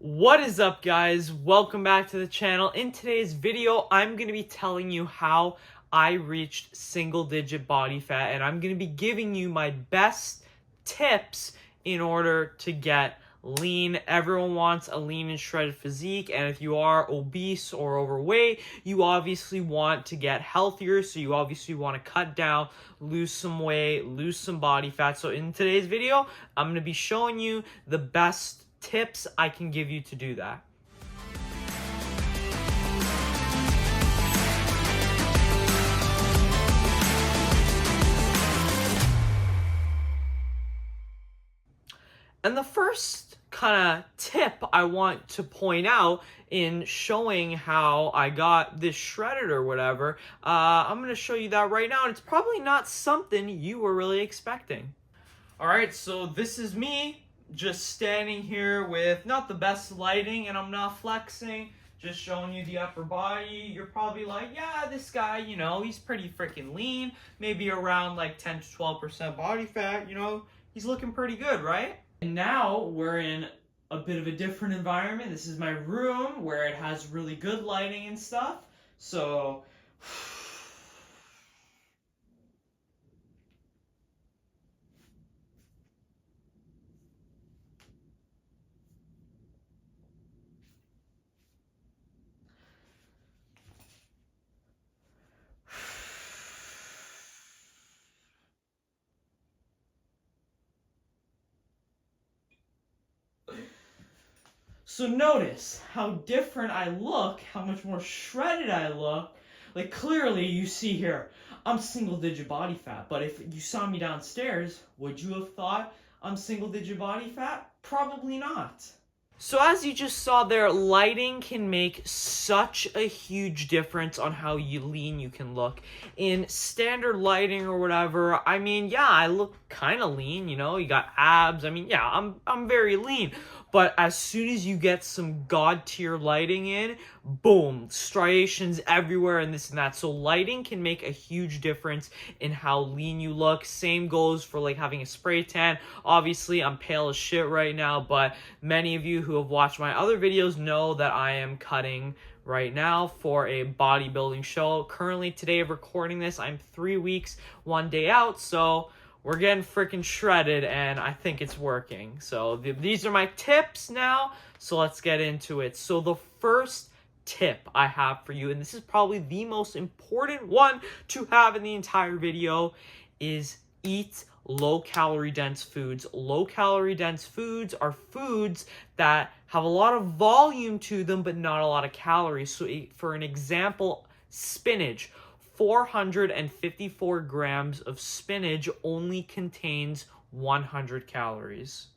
What is up, guys? Welcome back to the channel. In today's video, I'm going to be telling you how I reached single-digit body fat, and I'm going to be giving you my best tips in order to get lean. Everyone wants a lean and shredded physique, and if you are obese or overweight, you obviously want to get healthier, so you obviously want to cut down, lose some weight, lose some body fat. So in today's video, I'm going to be showing you the best tips I can give you to do that. And the first kind of tip I want to point out in showing how I got this shredded or whatever, I'm going to show you that right now, and it's probably not something you were really expecting. Alright, so this is me just standing here with not the best lighting, and I'm not flexing, just showing you the upper body. You're probably like, yeah, this guy, you know, he's pretty freaking lean, maybe around like 10 to 12% body fat, you know, he's looking pretty good, right? And now we're in a bit of a different environment. This is my room where it has really good lighting and stuff. So So notice how different I look, how much more shredded I look. Like, clearly you see here, I'm single digit body fat, but if you saw me downstairs, would you have thought I'm single digit body fat? Probably not. So as you just saw there, lighting can make such a huge difference on how lean you can look. In standard lighting or whatever, I mean, yeah, I look kind of lean, you know, you got abs. I mean, yeah, I'm very lean. But as soon as you get some god tier lighting in, boom, striations everywhere and this and that. So lighting can make a huge difference in how lean you look. Same goes for like having a spray tan. Obviously, I'm pale as shit right now, but many of you who have watched my other videos know that I am cutting right now for a bodybuilding show. Currently, today of recording this, I'm 3 weeks, 1 day out, so we're getting freaking shredded, and I think it's working. So these are my tips now, so let's get into it. So the first tip I have for you, and this is probably the most important one to have in the entire video, is eat low-calorie dense foods. Low-calorie dense foods are foods that have a lot of volume to them, but not a lot of calories. So for an example, spinach. 454 grams of spinach only contains 100 calories.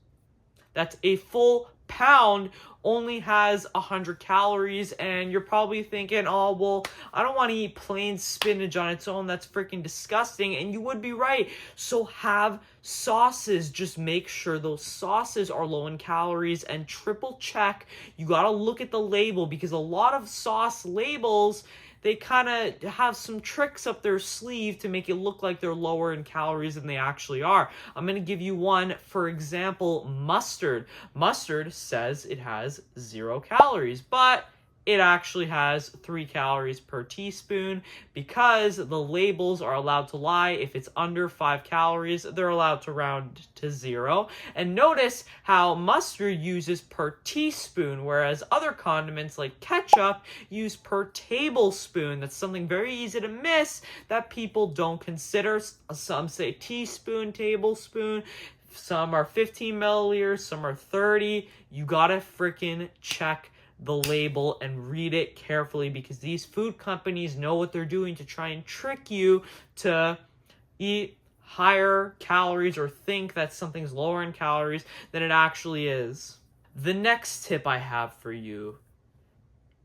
That's a full pound only has 100 calories, and you're probably thinking, oh, well, I don't want to eat plain spinach on its own. That's freaking disgusting, and you would be right. So have sauces. Just make sure those sauces are low in calories, and triple check. You got to look at the label, because a lot of sauce labels, they kind of have some tricks up their sleeve to make it look like they're lower in calories than they actually are. I'm going to give you one. For example, mustard. Mustard says it has 0 calories, but it actually has 3 calories per teaspoon, because the labels are allowed to lie. If it's under 5 calories, they're allowed to round to 0. And notice how mustard uses per teaspoon, whereas other condiments like ketchup use per tablespoon. That's something very easy to miss that people don't consider. Some say teaspoon, tablespoon. Some are 15 milliliters, some are 30. You gotta freaking check the label and read it carefully, because these food companies know what they're doing to try and trick you to eat higher calories or think that something's lower in calories than it actually is. The next tip I have for you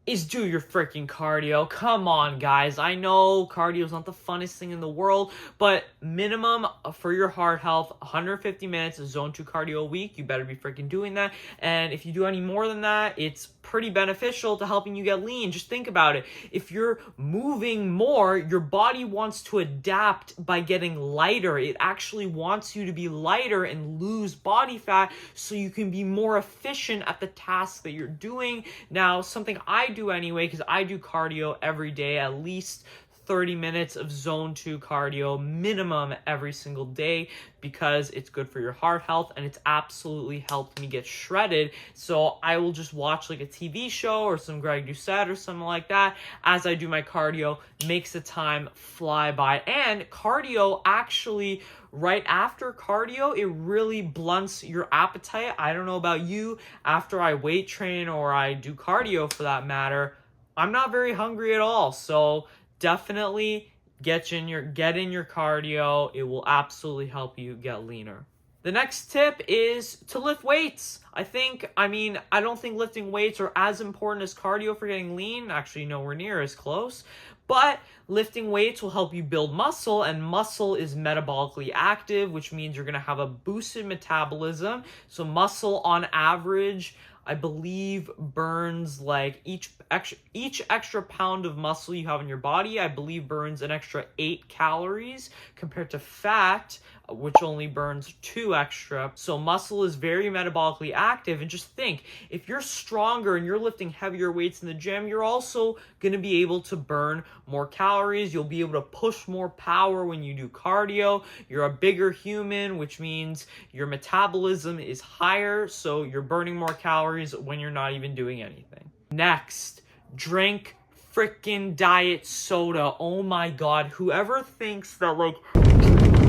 is do your freaking cardio. Come on, guys. I know cardio is not the funnest thing in the world, but minimum for your heart health, 150 minutes of zone 2 cardio a week. You better be freaking doing that. And if you do any more than that, it's pretty beneficial to helping you get lean. Just think about it. If you're moving more, your body wants to adapt by getting lighter. It actually wants you to be lighter and lose body fat so you can be more efficient at the task that you're doing. Now, something I do anyway, because I do cardio every day, at least 30 minutes of zone 2 cardio minimum every single day, because it's good for your heart health and it's absolutely helped me get shredded. So I will just watch like a TV show or some Greg Doucette or something like that as I do my cardio. Makes the time fly by. And cardio actually, right after cardio, it really blunts your appetite. I don't know about you, after I weight train or I do cardio for that matter, I'm not very hungry at all. So definitely get in your cardio. It will absolutely help you get leaner. The next tip is to lift weights. I don't think lifting weights are as important as cardio for getting lean. Actually, nowhere near as close. But lifting weights will help you build muscle, and muscle is metabolically active, which means you're going to have a boosted metabolism. So muscle on average, I believe, burns like each extra pound of muscle you have in your body, I believe, burns an extra 8 calories compared to fat, which only burns 2 extra. So muscle is very metabolically active. And just think, if you're stronger and you're lifting heavier weights in the gym, you're also going to be able to burn more calories. You'll be able to push more power when you do cardio. You're a bigger human, which means your metabolism is higher, so you're burning more calories when you're not even doing anything. Next, drink freaking diet soda. Oh my god, whoever thinks that like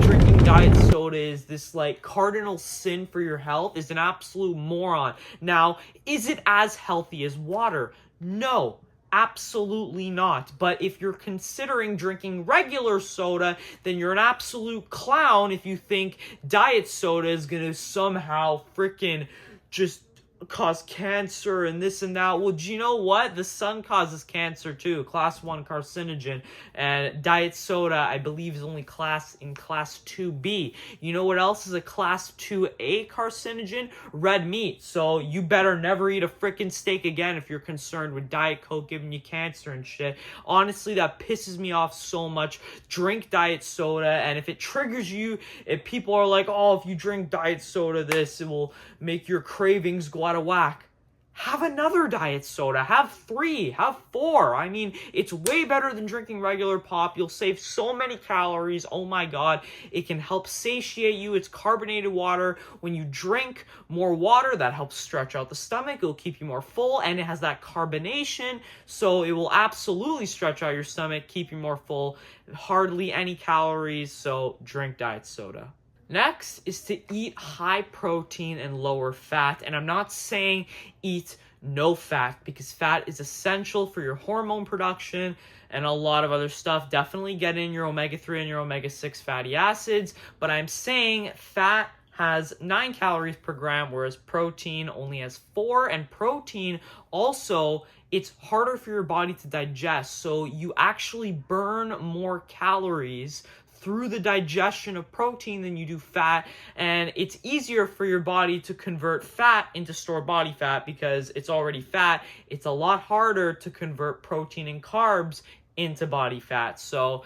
drinking diet soda is this like cardinal sin for your health is an absolute moron. Now, is it as healthy as water? No, absolutely not. But if you're considering drinking regular soda, then you're an absolute clown if you think diet soda is gonna somehow freaking just cause cancer and this and that. Well, do you know what? The sun causes cancer too, class 1 carcinogen, and diet soda, I believe, is only class 2B. You know what else is a class 2A carcinogen? Red meat. So you better never eat a freaking steak again if you're concerned with Diet Coke giving you cancer and shit. Honestly, that pisses me off so much. Drink diet soda, and if it triggers you, if people are like, oh, if you drink diet soda, it will make your cravings go out of whack. Have another diet soda. Have 3. Have 4. I mean, it's way better than drinking regular pop. You'll save so many calories. Oh my god. It can help satiate you. It's carbonated water. When you drink more water, that helps stretch out the stomach. It'll keep you more full, and it has that carbonation, so it will absolutely stretch out your stomach, keep you more full. Hardly any calories, so drink diet soda. Next is to eat high protein and lower fat. And I'm not saying eat no fat, because fat is essential for your hormone production and a lot of other stuff. Definitely get in your omega-3 and your omega-6 fatty acids. But I'm saying fat has 9 calories per gram, whereas protein only has 4. And protein also, it's harder for your body to digest. So you actually burn more calories through the digestion of protein than you do fat, and it's easier for your body to convert fat into stored body fat because it's already fat. It's a lot harder to convert protein and carbs into body fat. So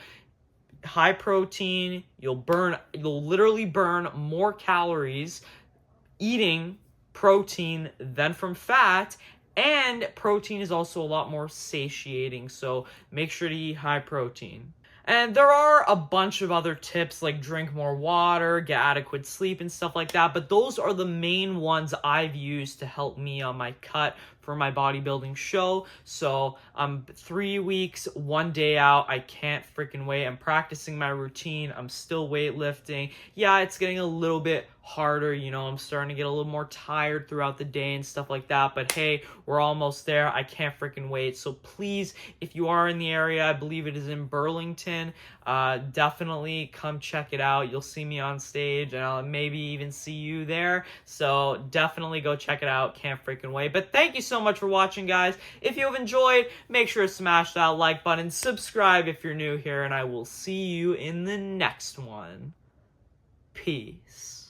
high protein, you'll literally burn more calories eating protein than from fat, and protein is also a lot more satiating, so make sure to eat high protein. And there are a bunch of other tips like drink more water, get adequate sleep and stuff like that, but those are the main ones I've used to help me on my cut for my bodybuilding show. So I'm 3 weeks, 1 day out. I can't freaking wait. I'm practicing my routine. I'm still weightlifting. Yeah, it's getting a little bit harder. You know, I'm starting to get a little more tired throughout the day and stuff like that. But hey, we're almost there. I can't freaking wait. So please, if you are in the area, I believe it is in Burlington, definitely come check it out. You'll see me on stage, and I'll maybe even see you there. So definitely go check it out. Can't freaking wait. But thank you so much for watching, guys. If you have enjoyed, make sure to smash that like button, subscribe if you're new here, and I will see you in the next one. Peace.